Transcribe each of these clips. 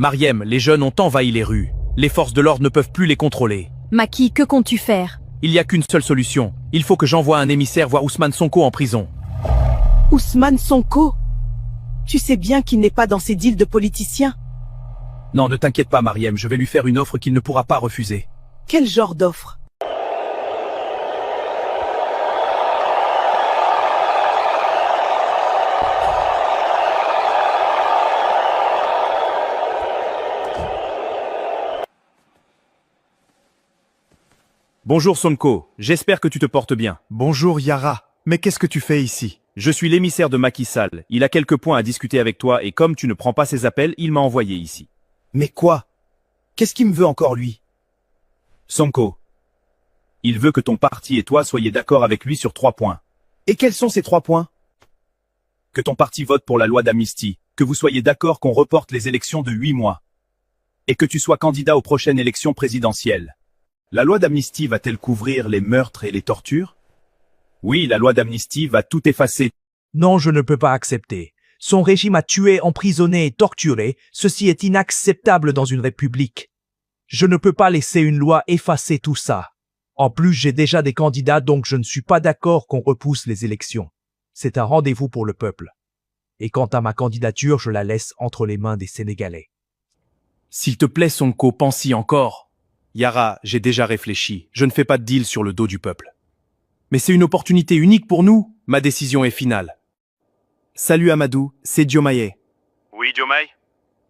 Mariem, les jeunes ont envahi les rues. Les forces de l'ordre ne peuvent plus les contrôler. Maki, que comptes-tu faire? Il n'y a qu'une seule solution. Il faut que j'envoie un émissaire voir Ousmane Sonko en prison. Ousmane Sonko? Tu sais bien qu'il n'est pas dans ces deals de politiciens. Non, ne t'inquiète pas, Mariem, je vais lui faire une offre qu'il ne pourra pas refuser. Quel genre d'offre? Bonjour Sonko, j'espère que tu te portes bien. Bonjour Yara, mais qu'est-ce que tu fais ici? Je suis l'émissaire de Macky Sall. Il a quelques points à discuter avec toi et comme tu ne prends pas ses appels, il m'a envoyé ici. Mais quoi? Qu'est-ce qu'il me veut encore lui? Sonko, il veut que ton parti et toi soyez d'accord avec lui sur 3 points. Et quels sont ces 3 points? Que ton parti vote pour la loi d'amnistie, que vous soyez d'accord qu'on reporte les élections de 8 mois, et que tu sois candidat aux prochaines élections présidentielles. La loi d'amnistie va-t-elle couvrir les meurtres et les tortures? Oui, la loi d'amnistie va tout effacer. Non, je ne peux pas accepter. Son régime a tué, emprisonné et torturé. Ceci est inacceptable dans une république. Je ne peux pas laisser une loi effacer tout ça. En plus, j'ai déjà des candidats, donc je ne suis pas d'accord qu'on repousse les élections. C'est un rendez-vous pour le peuple. Et quant à ma candidature, je la laisse entre les mains des Sénégalais. S'il te plaît, Sonko, pense-y encore. Yara, j'ai déjà réfléchi. Je ne fais pas de deal sur le dos du peuple. Mais c'est une opportunité unique pour nous. Ma décision est finale. Salut Amadou, c'est Diomaye. Oui, Diomaye?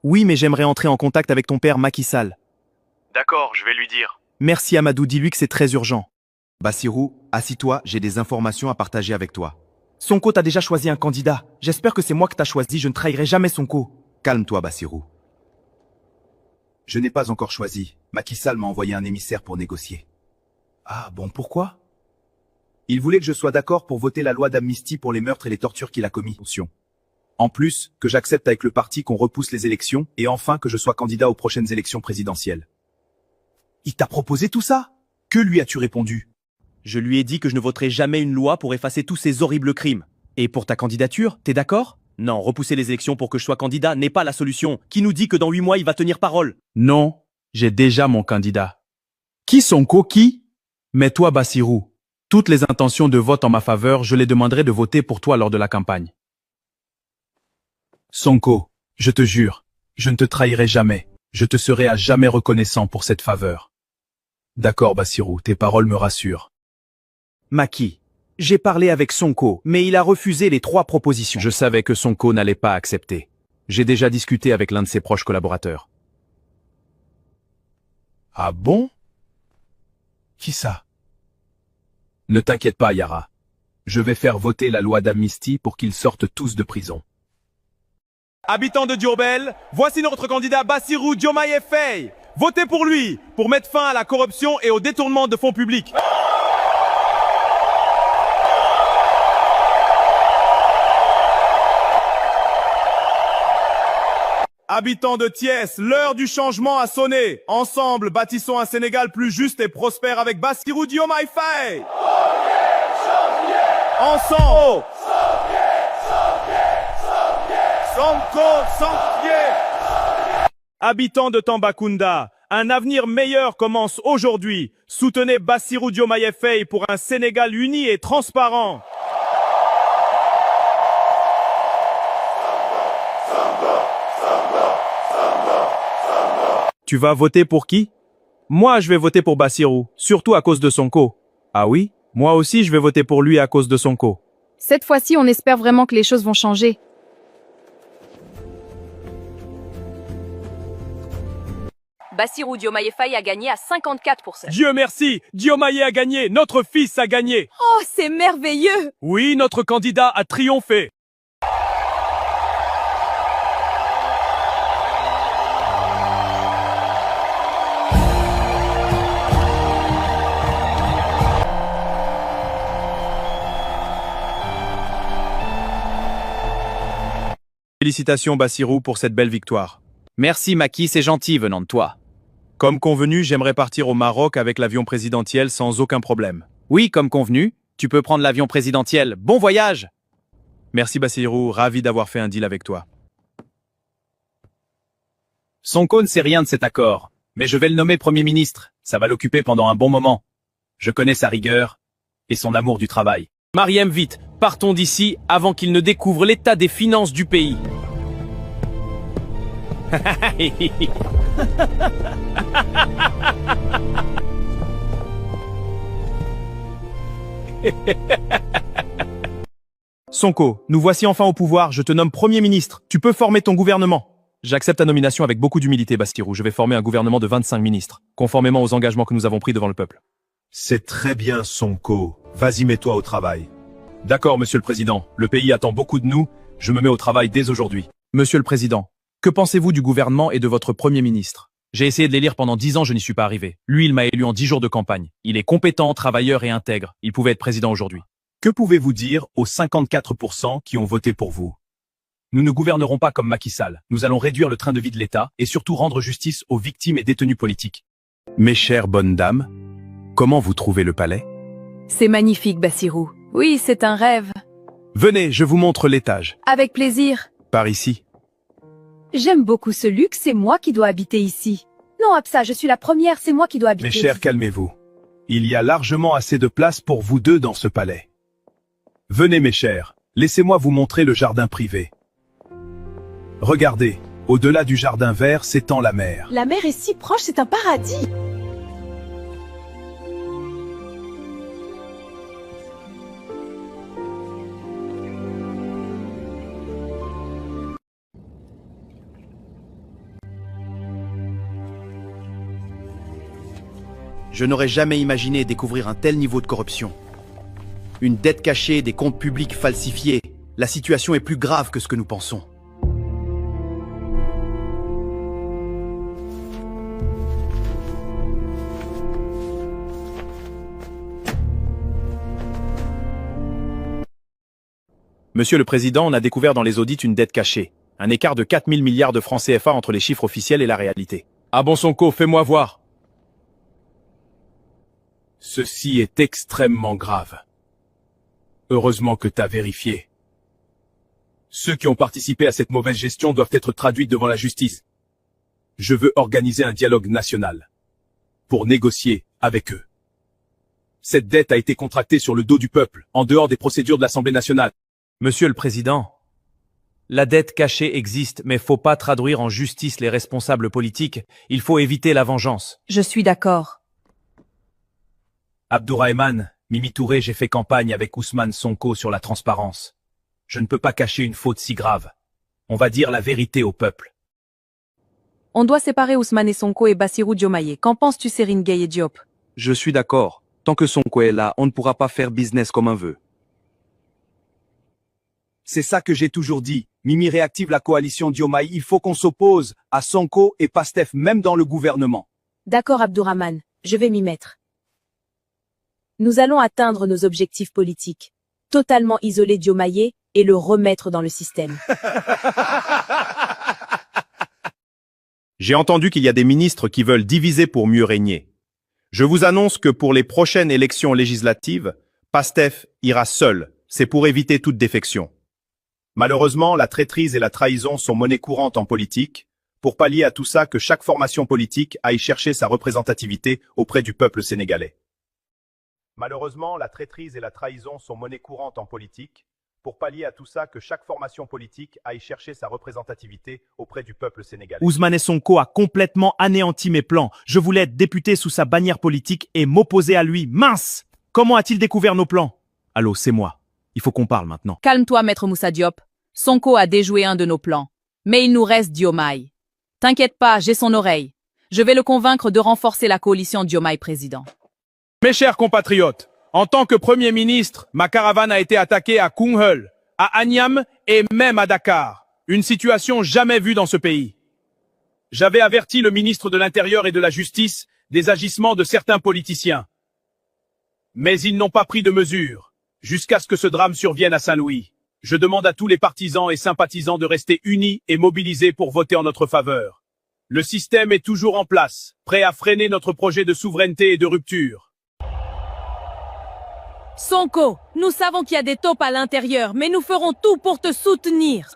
Oui, mais j'aimerais entrer en contact avec ton père Macky Sall. D'accord, je vais lui dire. Merci Amadou, dis-lui que c'est très urgent. Bassirou, assis-toi, j'ai des informations à partager avec toi. Sonko, t'as déjà choisi un candidat. J'espère que c'est moi que t'as choisi, je ne trahirai jamais Sonko. Calme-toi, Bassirou. Je n'ai pas encore choisi. Macky Sall m'a envoyé un émissaire pour négocier. Ah bon, pourquoi? Il voulait que je sois d'accord pour voter la loi d'amnistie pour les meurtres et les tortures qu'il a commis. En plus, que j'accepte avec le parti qu'on repousse les élections, et enfin que je sois candidat aux prochaines élections présidentielles. Il t'a proposé tout ça? Que lui as-tu répondu? Je lui ai dit que je ne voterai jamais une loi pour effacer tous ces horribles crimes. Et pour ta candidature, t'es d'accord? Non, repousser les élections pour que je sois candidat n'est pas la solution. Qui nous dit que dans 8 mois, il va tenir parole? Non, j'ai déjà mon candidat. Qui Sonko, qui? Mais toi, Bassirou, toutes les intentions de vote en ma faveur, je les demanderai de voter pour toi lors de la campagne. Sonko, je te jure, je ne te trahirai jamais. Je te serai à jamais reconnaissant pour cette faveur. D'accord, Bassirou, tes paroles me rassurent. Macky, j'ai parlé avec Sonko, mais il a refusé les 3 propositions. Je savais que Sonko n'allait pas accepter. J'ai déjà discuté avec l'un de ses proches collaborateurs. Ah bon? Qui ça? Ne t'inquiète pas, Yara. Je vais faire voter la loi d'amnistie pour qu'ils sortent tous de prison. Habitants de Diourbel, voici notre candidat Bassirou Diomaye Faye. Votez pour lui, pour mettre fin à la corruption et au détournement de fonds publics. Habitants de Thiès, l'heure du changement a sonné. Ensemble, bâtissons un Sénégal plus juste et prospère avec Bassirou Diomaye Faye. Ensemble. Sonko. Habitants de Tambacounda, un avenir meilleur commence aujourd'hui. Soutenez Bassirou Diomaye Faye pour un Sénégal uni et transparent. Tu vas voter pour qui? Moi, je vais voter pour Bassirou, surtout à cause de Sonko. Ah oui? Moi aussi, je vais voter pour lui à cause de Sonko. Cette fois-ci, on espère vraiment que les choses vont changer. Bassirou Diomaye Faye a gagné à 54%. Dieu merci, Diomaye a gagné, notre fils a gagné. Oh, c'est merveilleux! Oui, notre candidat a triomphé. Félicitations Bassirou pour cette belle victoire. Merci Macky, c'est gentil venant de toi. Comme convenu, j'aimerais partir au Maroc avec l'avion présidentiel sans aucun problème. Oui, comme convenu, tu peux prendre l'avion présidentiel. Bon voyage! Merci Bassirou, ravi d'avoir fait un deal avec toi. Sonko ne sait rien de cet accord, mais je vais le nommer Premier ministre. Ça va l'occuper pendant un bon moment. Je connais sa rigueur et son amour du travail. Mariem, vite, partons d'ici avant qu'il ne découvre l'état des finances du pays. Sonko, nous voici enfin au pouvoir, je te nomme Premier ministre. Tu peux former ton gouvernement. J'accepte ta nomination avec beaucoup d'humilité, Bassirou. Je vais former un gouvernement de 25 ministres, conformément aux engagements que nous avons pris devant le peuple. C'est très bien, Sonko. Vas-y, mets-toi au travail. D'accord, Monsieur le Président. Le pays attend beaucoup de nous. Je me mets au travail dès aujourd'hui. Monsieur le Président, que pensez-vous du gouvernement et de votre Premier ministre? J'ai essayé de l'élire pendant 10 ans, je n'y suis pas arrivé. Lui, il m'a élu en 10 jours de campagne. Il est compétent, travailleur et intègre. Il pouvait être président aujourd'hui. Que pouvez-vous dire aux 54% qui ont voté pour vous? Nous ne gouvernerons pas comme Macky Sall. Nous allons réduire le train de vie de l'État et surtout rendre justice aux victimes et détenus politiques. Mes chères bonnes dames, comment vous trouvez le palais? C'est magnifique, Bassirou. Oui, c'est un rêve. Venez, je vous montre l'étage. Avec plaisir. Par ici. J'aime beaucoup ce luxe, c'est moi qui dois habiter ici. Non, Absa, je suis la première, c'est moi qui dois habiter Mes chers, ici. calmez-vous. Il y a largement assez de place pour vous deux dans ce palais. Venez, mes chers, laissez-moi vous montrer le jardin privé. Regardez, au-delà du jardin vert s'étend la mer. La mer est si proche, c'est un paradis. Je n'aurais jamais imaginé découvrir un tel niveau de corruption. Une dette cachée, des comptes publics falsifiés. La situation est plus grave que ce que nous pensons. Monsieur le Président, on a découvert dans les audits une dette cachée. Un écart de 4 000 milliards de francs CFA entre les chiffres officiels et la réalité. Ah bon, Sonko, fais-moi voir. Ceci est extrêmement grave. Heureusement que t'as vérifié. Ceux qui ont participé à cette mauvaise gestion doivent être traduits devant la justice. Je veux organiser un dialogue national pour négocier avec eux. Cette dette a été contractée sur le dos du peuple, en dehors des procédures de l'Assemblée nationale. Monsieur le Président, la dette cachée existe, mais faut pas traduire en justice les responsables politiques. Il faut éviter la vengeance. Je suis d'accord. Abdourahmane, Mimi Touré, j'ai fait campagne avec Ousmane Sonko sur la transparence. Je ne peux pas cacher une faute si grave. On va dire la vérité au peuple. On doit séparer Ousmane et Sonko et Bassirou Diomaye. Qu'en penses-tu, Serine Gueye et Diop? Je suis d'accord. Tant que Sonko est là, on ne pourra pas faire business comme un vœu. C'est ça que j'ai toujours dit. Mimi réactive la coalition Diomaye. Il faut qu'on s'oppose à Sonko et Pastef, même dans le gouvernement. D'accord, Abdourahmane, je vais m'y mettre. Nous allons atteindre nos objectifs politiques. Totalement isoler Diomaye et le remettre dans le système. J'ai entendu qu'il y a des ministres qui veulent diviser pour mieux régner. Je vous annonce que pour les prochaines élections législatives, Pastef ira seul. C'est pour éviter toute défection. Malheureusement, la traîtrise et la trahison sont monnaie courante en politique. Pour pallier à tout ça, que chaque formation politique aille chercher sa représentativité auprès du peuple sénégalais. Malheureusement, la traîtrise et la trahison sont monnaie courante en politique. Pour pallier à tout ça, que chaque formation politique aille chercher sa représentativité auprès du peuple sénégalais. Ousmane Sonko a complètement anéanti mes plans. Je voulais être député sous sa bannière politique et m'opposer à lui. Mince! Comment a-t-il découvert nos plans? Allô, c'est moi. Il faut qu'on parle maintenant. Calme-toi, maître Moussa Diop. Sonko a déjoué un de nos plans. Mais il nous reste Diomaye. T'inquiète pas, j'ai son oreille. Je vais le convaincre de renforcer la coalition Diomaye président. Mes chers compatriotes, en tant que Premier ministre, ma caravane a été attaquée à Koungheul, à Agnam et même à Dakar. Une situation jamais vue dans ce pays. J'avais averti le ministre de l'Intérieur et de la Justice des agissements de certains politiciens. Mais ils n'ont pas pris de mesures, jusqu'à ce que ce drame survienne à Saint-Louis. Je demande à tous les partisans et sympathisants de rester unis et mobilisés pour voter en notre faveur. Le système est toujours en place, prêt à freiner notre projet de souveraineté et de rupture. Sonko, nous savons qu'il y a des taupes à l'intérieur, mais nous ferons tout pour te soutenir.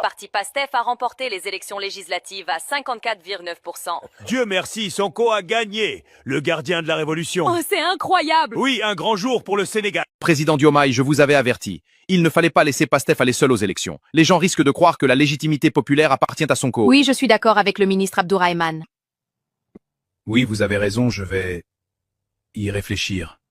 Parti PASTEF a remporté les élections législatives à 54,9%. Dieu merci, Sonko a gagné, le gardien de la révolution. Oh, c'est incroyable. Oui, un grand jour pour le Sénégal. Président Diomaye, je vous avais averti. Il ne fallait pas laisser Pastef aller seul aux élections. Les gens risquent de croire que la légitimité populaire appartient à Sonko. Oui, je suis d'accord avec le ministre Abdourahmane. Oui, vous avez raison, je vais y réfléchir.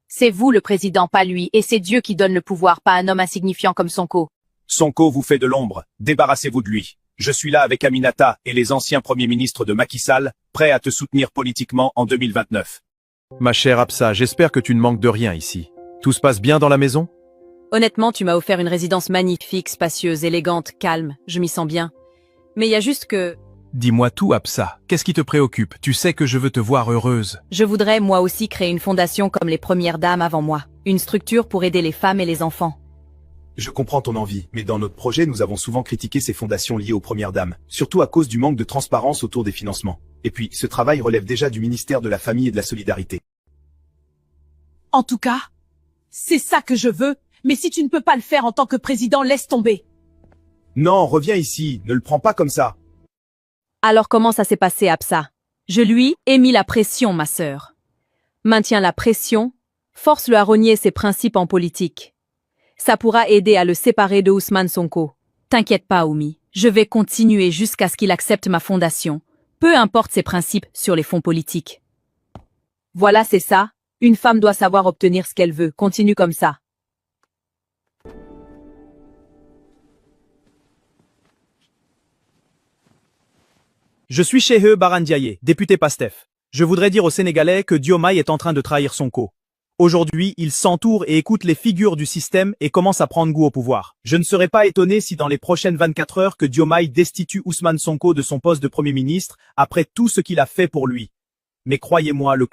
C'est vous le président, pas lui, et c'est Dieu qui donne le pouvoir, pas un homme insignifiant comme Sonko. Sonko vous fait de l'ombre, débarrassez-vous de lui. Je suis là avec Aminata et les anciens premiers ministres de Macky Sall, prêts à te soutenir politiquement en 2029. Ma chère Absa, j'espère que tu ne manques de rien ici. Tout se passe bien dans la maison? Honnêtement, tu m'as offert une résidence magnifique, spacieuse, élégante, calme. Je m'y sens bien. Mais il y a juste que... Dis-moi tout, Absa. Qu'est-ce qui te préoccupe? Tu sais que je veux te voir heureuse. Je voudrais, moi aussi, créer une fondation comme les premières dames avant moi. Une structure pour aider les femmes et les enfants. Je comprends ton envie, mais dans notre projet, nous avons souvent critiqué ces fondations liées aux premières dames, surtout à cause du manque de transparence autour des financements. Et puis, ce travail relève déjà du ministère de la Famille et de la Solidarité. En tout cas, c'est ça que je veux, mais si tu ne peux pas le faire en tant que président, laisse tomber. Non, reviens ici, ne le prends pas comme ça. Alors comment ça s'est passé, Absa? Je lui ai mis la pression, ma sœur. Maintiens la pression, force-le à renier ses principes en politique. Ça pourra aider à le séparer de Ousmane Sonko. T'inquiète pas, Oumi. Je vais continuer jusqu'à ce qu'il accepte ma fondation, peu importe ses principes sur les fonds politiques. Voilà, c'est ça. Une femme doit savoir obtenir ce qu'elle veut. Continue comme ça. Je suis Shehe Barandiaye, député PASTEF. Je voudrais dire aux Sénégalais que Diomaye est en train de trahir Sonko. Aujourd'hui, il s'entoure et écoute les figures du système et commence à prendre goût au pouvoir. Je ne serais pas étonné si dans les prochaines 24 heures que Diomaye destitue Ousmane Sonko de son poste de Premier ministre après tout ce qu'il a fait pour lui. Mais croyez-moi, le